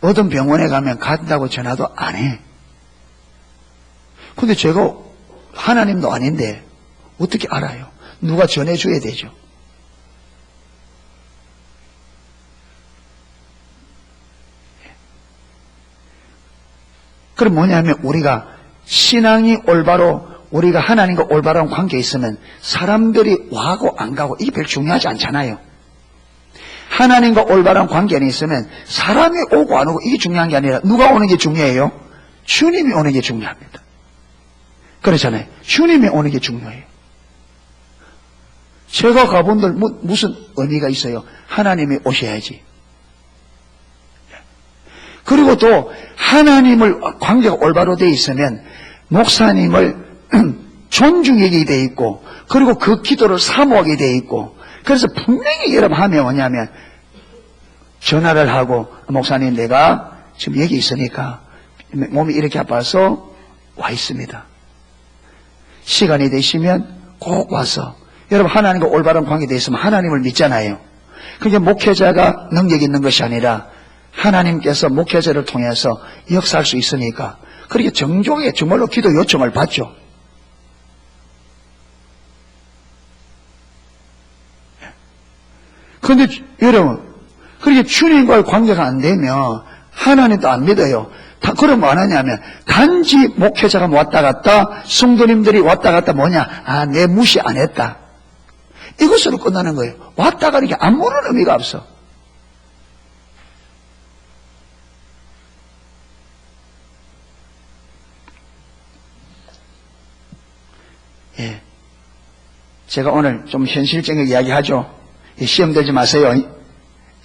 어떤 병원에 가면 간다고 전화도 안 해. 근데 제가 하나님도 아닌데 어떻게 알아요? 누가 전해줘야 되죠. 그럼 뭐냐면 우리가 신앙이 올바로, 우리가 하나님과 올바른 관계에 있으면 사람들이 와고 안 가고 이게 별로 중요하지 않잖아요. 하나님과 올바른 관계 안에 있으면 사람이 오고 안 오고 이게 중요한 게 아니라 누가 오는 게 중요해요? 주님이 오는 게 중요합니다. 그렇잖아요. 주님이 오는 게 중요해요. 제가 가본들 무슨 의미가 있어요? 하나님이 오셔야지. 그리고 또 하나님을 관계가 올바로 되어 있으면 목사님을 존중하게 되어 있고, 그리고 그 기도를 사모하게 되어 있고, 그래서 분명히 여러분 하면 뭐냐면 전화를 하고 목사님 내가 지금 여기 있으니까 몸이 이렇게 아파서 와 있습니다, 시간이 되시면 꼭 와서. 여러분 하나님과 올바른 관계에 있으면 하나님을 믿잖아요. 그게 목회자가 능력 있는 것이 아니라 하나님께서 목회자를 통해서 역사할 수 있으니까 그렇게 정중하게 정말로 기도 요청을 받죠. 그런데 여러분 그렇게 주님과의 관계가 안 되면 하나님도 안 믿어요. 그럼 뭐 하느냐면 단지 목회자가 왔다 갔다, 성도님들이 왔다 갔다 뭐냐, 내 무시 안 했다, 이것으로 끝나는 거예요. 왔다 가는 게 아무런 의미가 없어. 예. 제가 오늘 좀 현실적인 이야기 하죠. 시험 들지 마세요.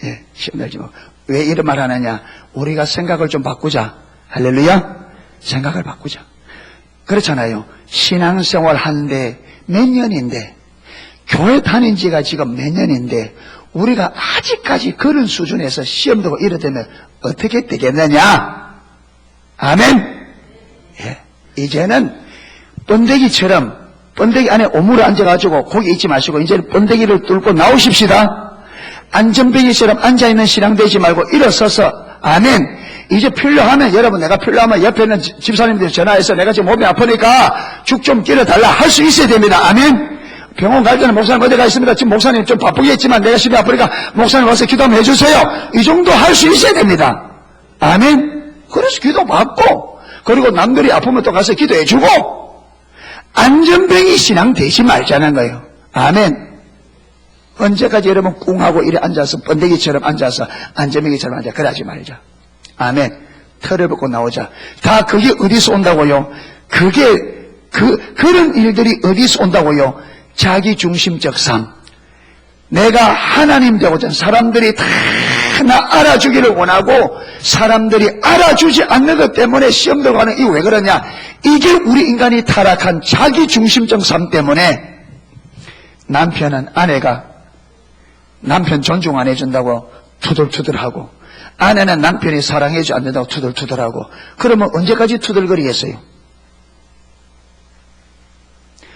예, 시험 들지 마. 왜 이런 말 하느냐? 우리가 생각을 좀 바꾸자. 할렐루야? 생각을 바꾸자. 그렇잖아요. 신앙생활 하는데 몇 년인데, 교회 다닌 지가 지금 몇 년인데, 우리가 아직까지 그런 수준에서 시험 들고 이러되면 어떻게 되겠느냐? 아멘? 예. 이제는 번데기처럼 번데기 안에 오물에 앉아가지고 거기 있지 마시고 이제는 번데기를 뚫고 나오십시다. 안전뱅이처럼 앉아있는 신앙 되지 말고 일어서서 아멘. 이제 필요하면 여러분 내가 필요하면 옆에 있는 집사님들 전화해서 내가 지금 몸이 아프니까 죽 좀 끼려달라 할 수 있어야 됩니다. 아멘. 병원 갈 때는 목사님 어디 가 있습니다. 지금 목사님 좀 바쁘겠지만 내가 집이 아프니까 목사님 와서 기도 한번 해주세요. 이 정도 할 수 있어야 됩니다. 아멘. 그래서 기도 받고 그리고 남들이 아프면 또 가서 기도해주고 안전뱅이 신앙 되지 말자는 거예요. 아멘. 언제까지 여러분 꿍하고 이래 앉아서 번데기처럼 앉아서 안전뱅이처럼 앉아 그러지 말자. 아멘. 털을 벗고 나오자. 다 그게 어디서 온다고요? 그런 일들이 어디서 온다고요? 자기중심적 삶. 내가 하나님 되고자 사람들이 다 나 알아주기를 원하고 사람들이 알아주지 않는 것 때문에 시험 들어가는 이유 왜 그러냐? 이게 우리 인간이 타락한 자기중심적 삶 때문에 남편은 아내가 남편 존중 안 해준다고 투덜투덜하고 아내는 남편이 사랑해주지 않는다고 투덜투덜하고 그러면 언제까지 투덜거리겠어요?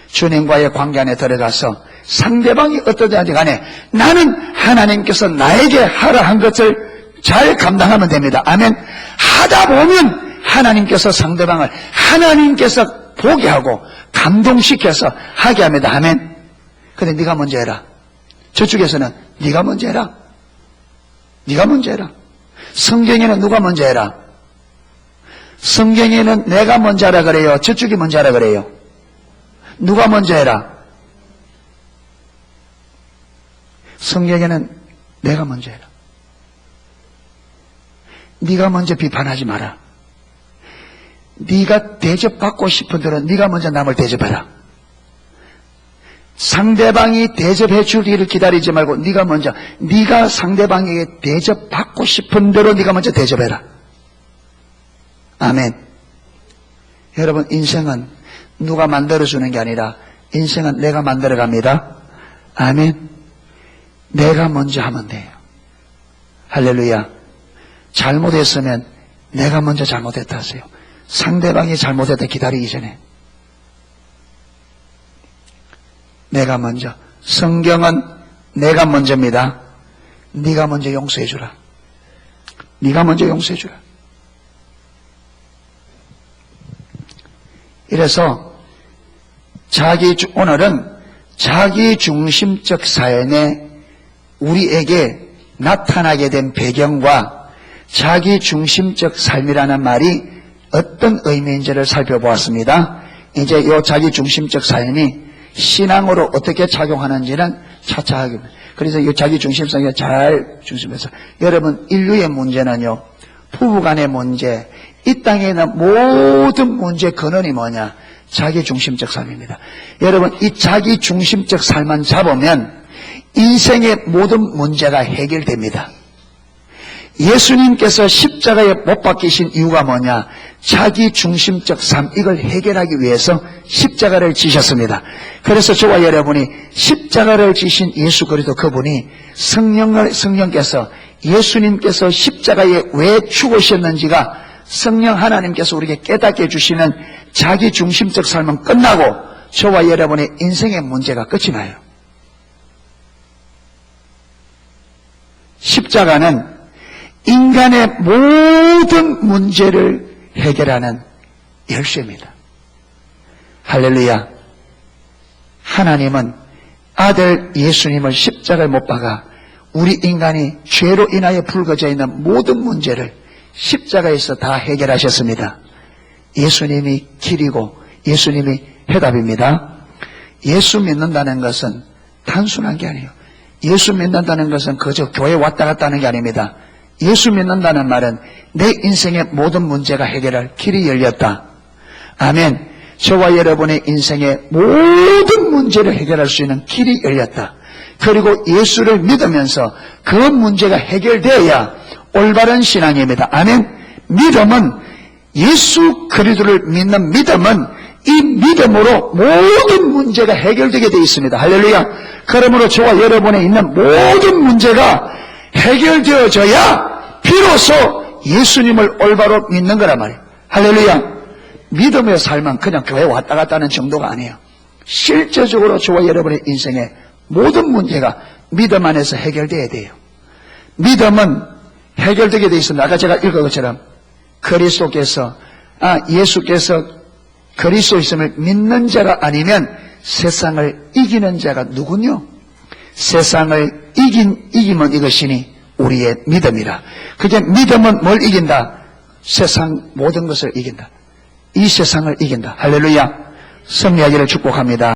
주님과의 관계 안에 들어가서 상대방이 어떠든지 간에 나는 하나님께서 나에게 하라 한 것을 잘 감당하면 됩니다. 아멘. 하다 보면 하나님께서 상대방을 하나님께서 보게 하고 감동시켜서 하게 합니다. 아멘. 근데 네가 먼저 해라. 저쪽에서는 네가 먼저 해라. 네가 먼저 해라. 성경에는 누가 먼저 해라. 성경에는 내가 먼저 하라 그래요. 저쪽이 먼저 하라 그래요. 누가 먼저 해라. 성경에는 내가 먼저 해라. 네가 먼저 비판하지 마라. 네가 대접받고 싶은 대로 네가 먼저 남을 대접해라. 상대방이 대접해 주기를 기다리지 말고 네가 상대방에게 대접받고 싶은 대로 네가 먼저 대접해라. 아멘. 여러분 인생은 누가 만들어주는 게 아니라 인생은 내가 만들어갑니다. 아멘. 내가 먼저 하면 돼요. 할렐루야. 잘못했으면 내가 먼저 잘못했다 하세요. 상대방이 잘못했다 기다리기 전에 내가 먼저. 성경은 내가 먼저입니다. 네가 먼저 용서해 주라. 네가 먼저 용서해 주라. 이래서 오늘은 자기중심적 삶에 우리에게 나타나게 된 배경과 자기중심적 삶이라는 말이 어떤 의미인지를 살펴보았습니다. 이제 이 자기중심적 삶이 신앙으로 어떻게 작용하는지는 차차 하겠습니다. 그래서 이 자기중심성에 잘 중심해서 여러분 인류의 문제는요. 부부간의 문제, 이 땅에 있는 모든 문제의 근원이 뭐냐? 자기중심적 삶입니다. 여러분 이 자기중심적 삶만 잡으면 인생의 모든 문제가 해결됩니다. 예수님께서 십자가에 못 박히신 이유가 뭐냐? 자기중심적 삶, 이걸 해결하기 위해서 십자가를 지셨습니다. 그래서 저와 여러분이 십자가를 지신 예수 그리스도 그분이 성령께서 예수님께서 십자가에 왜 죽으셨는지가 성령 하나님께서 우리에게 깨닫게 해주시는 자기중심적 삶은 끝나고 저와 여러분의 인생의 문제가 끝이 나요. 십자가는 인간의 모든 문제를 해결하는 열쇠입니다. 할렐루야. 하나님은 아들 예수님을 십자가에 못 박아 우리 인간이 죄로 인하여 불거져 있는 모든 문제를 십자가에서 다 해결하셨습니다. 예수님이 길이고 예수님이 해답입니다. 예수 믿는다는 것은 단순한 게 아니에요. 예수 믿는다는 것은 그저 교회 왔다 갔다 하는 게 아닙니다. 예수 믿는다는 말은 내 인생의 모든 문제가 해결할 길이 열렸다. 아멘. 저와 여러분의 인생의 모든 문제를 해결할 수 있는 길이 열렸다. 그리고 예수를 믿으면서 그 문제가 해결되어야 올바른 신앙입니다. 아멘. 믿음은 예수 그리스도를 믿는 믿음은 이 믿음으로 모든 문제가 해결되게 되어 있습니다. 할렐루야. 그러므로 저와 여러분에 있는 모든 문제가 해결되어져야 비로소 예수님을 올바로 믿는 거란 말이에요. 할렐루야. 믿음의 삶은 그냥 교회 왔다 갔다 하는 정도가 아니에요. 실제적으로 저와 여러분의 인생의 모든 문제가 믿음 안에서 해결돼야 돼요. 믿음은 해결되게 돼 있습니다. 아까 제가 읽은 것처럼 예수께서 그리스도 있음을 믿는 자가 아니면 세상을 이기는 자가 누구뇨? 세상을 이기면 이것이니 우리의 믿음이라. 그게 믿음은 뭘 이긴다? 세상 모든 것을 이긴다. 이 세상을 이긴다. 할렐루야. 승리하기를 축복합니다.